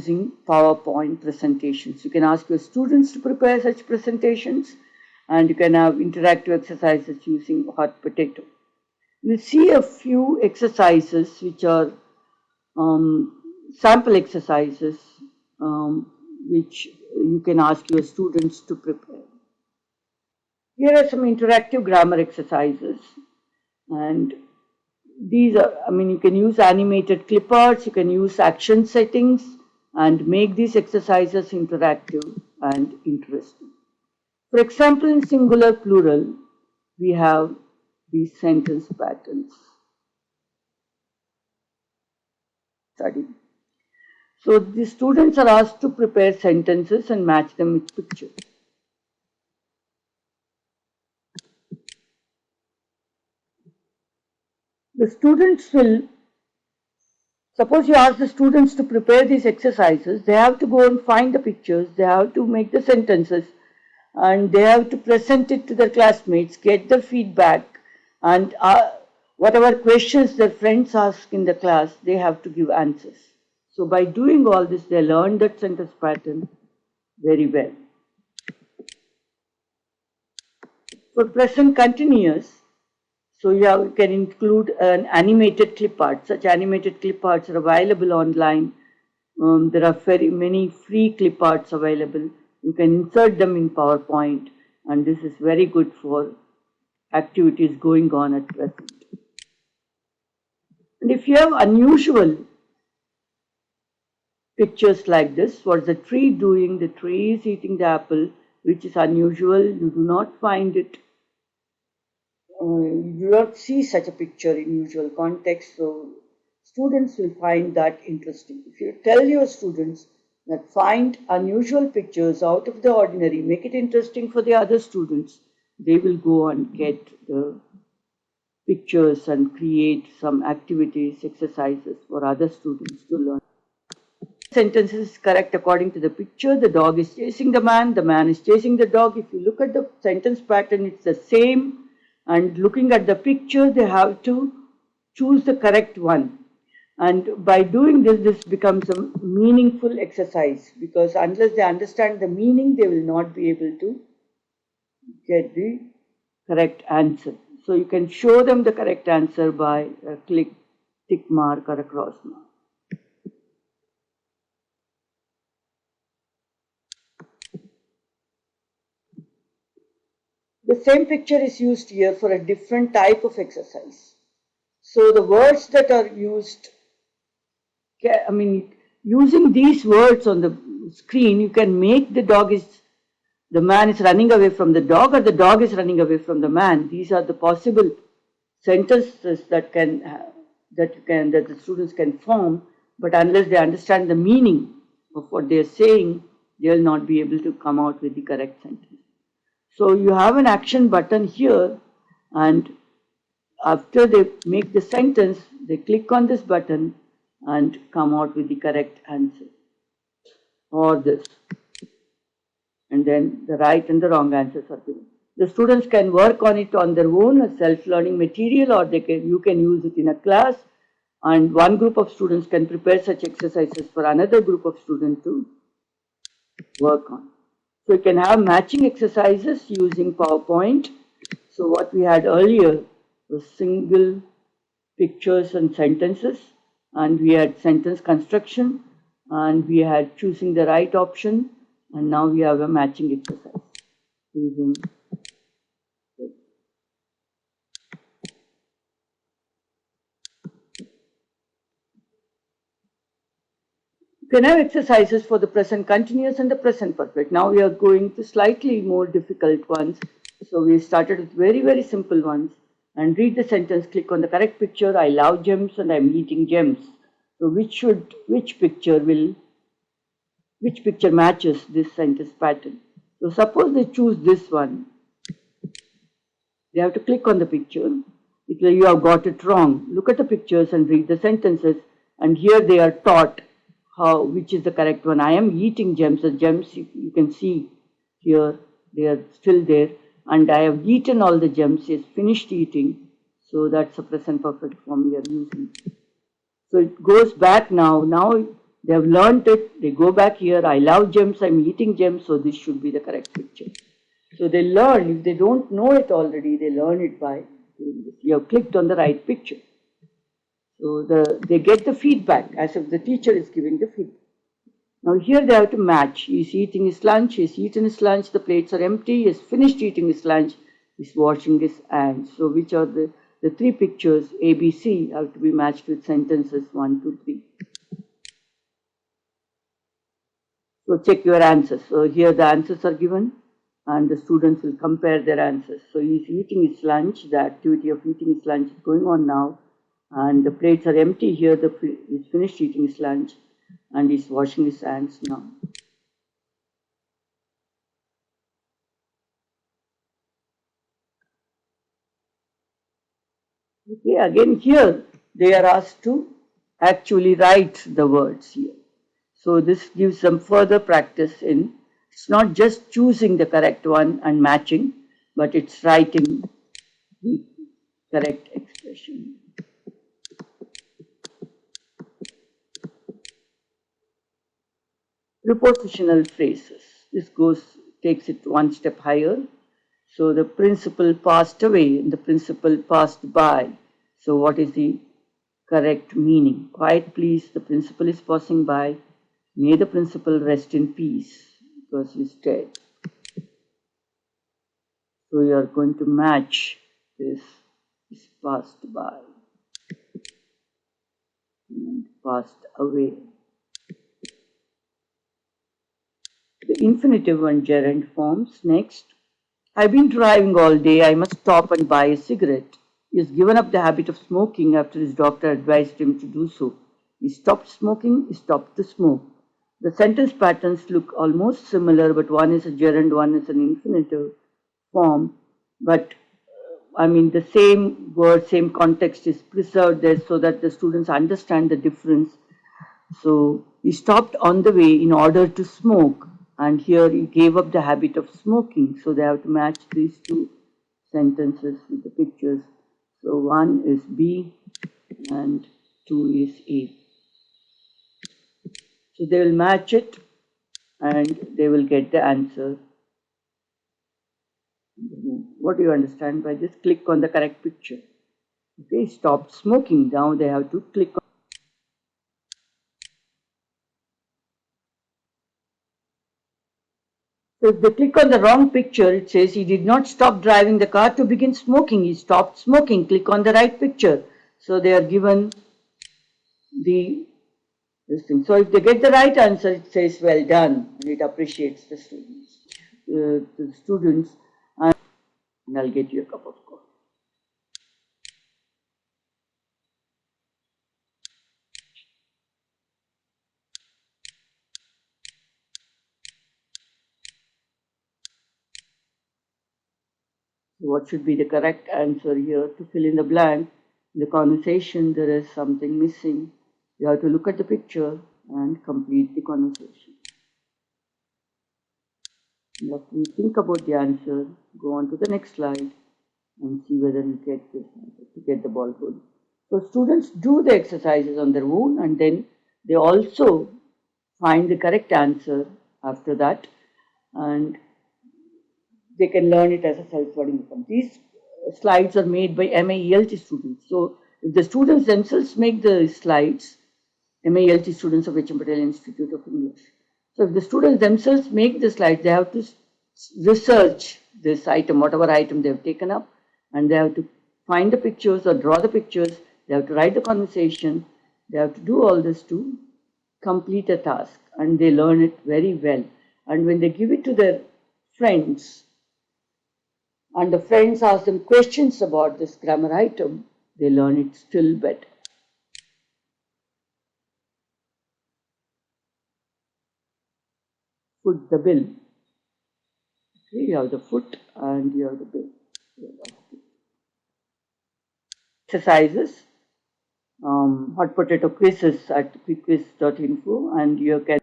using PowerPoint presentations. You can ask your students to prepare such presentations, and you can have interactive exercises using hot potato. We'll see a few exercises which are sample exercises which you can ask your students to prepare. Here are some interactive grammar exercises, and these are, you can use animated clip arts, you can use action settings and make these exercises interactive and interesting. For example, in singular plural, we have these sentence patterns. Study. So the students are asked to prepare sentences and match them with pictures. The students will, suppose you ask the students to prepare these exercises, they have to go and find the pictures, they have to make the sentences, and they have to present it to their classmates, get their feedback, and whatever questions their friends ask in the class, they have to give answers. So by doing all this, they learn that sentence pattern very well. For present continuous, so you can include an animated clip art. Such animated clip arts are available online. There are very many free clip arts available. You can insert them in PowerPoint, and this is very good for activities going on at present. And if you have unusual pictures like this, what's the tree doing? The tree is eating the apple, which is unusual. You do not find it. You do not see such a picture in usual context, so students will find that interesting. If you tell your students that find unusual pictures out of the ordinary, make it interesting for the other students, they will go and get the pictures and create some activities, exercises for other students to learn. Sentence is correct according to the picture. The dog is chasing the man is chasing the dog. If you look at the sentence pattern, it's the same. And looking at the picture, they have to choose the correct one. And by doing this, this becomes a meaningful exercise, because unless they understand the meaning, they will not be able to get the correct answer. So you can show them the correct answer by a tick mark or a cross mark. The same picture is used here for a different type of exercise. So the words that are used, using these words on the screen, you can make the man is running away from the dog, or the dog is running away from the man. These are the possible sentences that the students can form, but unless they understand the meaning of what they are saying, they will not be able to come out with the correct sentence. So you have an action button here, and after they make the sentence, they click on this button and come out with the correct answer, or this. And then the right and the wrong answers are given. The students can work on it on their own as self-learning material, or you can use it in a class, and one group of students can prepare such exercises for another group of students to work on. So you can have matching exercises using PowerPoint. So what we had earlier was single pictures and sentences, and we had sentence construction, and we had choosing the right option, and now we have a matching exercise using You can have exercises for the present continuous and the present perfect. Now we are going to slightly more difficult ones. So we started with very, very simple ones. And read the sentence, click on the correct picture. I love gems and I'm eating gems. So which picture matches this sentence pattern? So suppose they choose this one. They have to click on the picture. You have got it wrong. Look at the pictures and read the sentences. And here they are taught which is the correct one. I am eating gems. The gems you can see here, they are still there. And I have eaten all the gems. He has finished eating. So that's a present perfect form we are using. So it goes back now. Now They have learnt it, they go back here, I love gems, I'm eating gems, so this should be the correct picture. So they learn, if they don't know it already, they learn it by doing this. You have clicked on the right picture. So they get the feedback as if the teacher is giving the feedback. Now here they have to match. He's eating his lunch, he's eaten his lunch, the plates are empty, he's finished eating his lunch, he's washing his hands. So which are the three pictures, A, B, C, have to be matched with sentences 1, 2, 3. So check your answers. So here the answers are given and the students will compare their answers. So he's eating his lunch, the activity of eating his lunch is going on now, and the plates are empty here, he's finished eating his lunch and he's washing his hands now. Okay, again here they are asked to actually write the words here. So this gives them further practice in, it's not just choosing the correct one and matching, but it's writing the correct expression. Prepositional phrases. This takes it one step higher. So the principal passed away and the principal passed by. So what is the correct meaning? Quiet please, the principal is passing by. May the principal rest in peace because he's dead. So you are going to match this is passed by and passed away. The infinitive and gerund forms. Next, I've been driving all day. I must stop and buy a cigarette. He has given up the habit of smoking after his doctor advised him to do so. He stopped smoking, he stopped to smoke. The sentence patterns look almost similar, but one is a gerund, one is an infinitive form. But I mean, the same word, same context is preserved there so that the students understand the difference. So he stopped on the way in order to smoke, and here he gave up the habit of smoking. So they have to match these two sentences with the pictures. So one is B and two is A. So they will match it and they will get the answer. What do you understand by this? Click on the correct picture. Okay, stop smoking. Now they have to click on. So if they click on the wrong picture, it says he did not stop driving the car to begin smoking. He stopped smoking. Click on the right picture. So they are given this thing. So if they get the right answer, it says well done and it appreciates the students, and I'll get you a cup of coffee. So what should be the correct answer here? To fill in the blank, in the conversation there is something missing. You have to look at the picture and complete the conversation. After you think about the answer, go on to the next slide and see whether you get this answer to get the ball rolling. So students do the exercises on their own and then they also find the correct answer after that, and they can learn it as a self-learning exam. These slides are made by MA ELT students. So if the students themselves make the slides, MA ELT students of H.M. Patel Institute of English. So if the students themselves make the slides, they have to research this item, whatever item they have taken up, and they have to find the pictures or draw the pictures, they have to write the conversation, they have to do all this to complete a task, and they learn it very well. And when they give it to their friends, and the friends ask them questions about this grammar item, they learn it still better. Foot the bill. Okay, you have the foot and you have the bill. Exercises, hot potato quizzes at quickquiz.info, and you can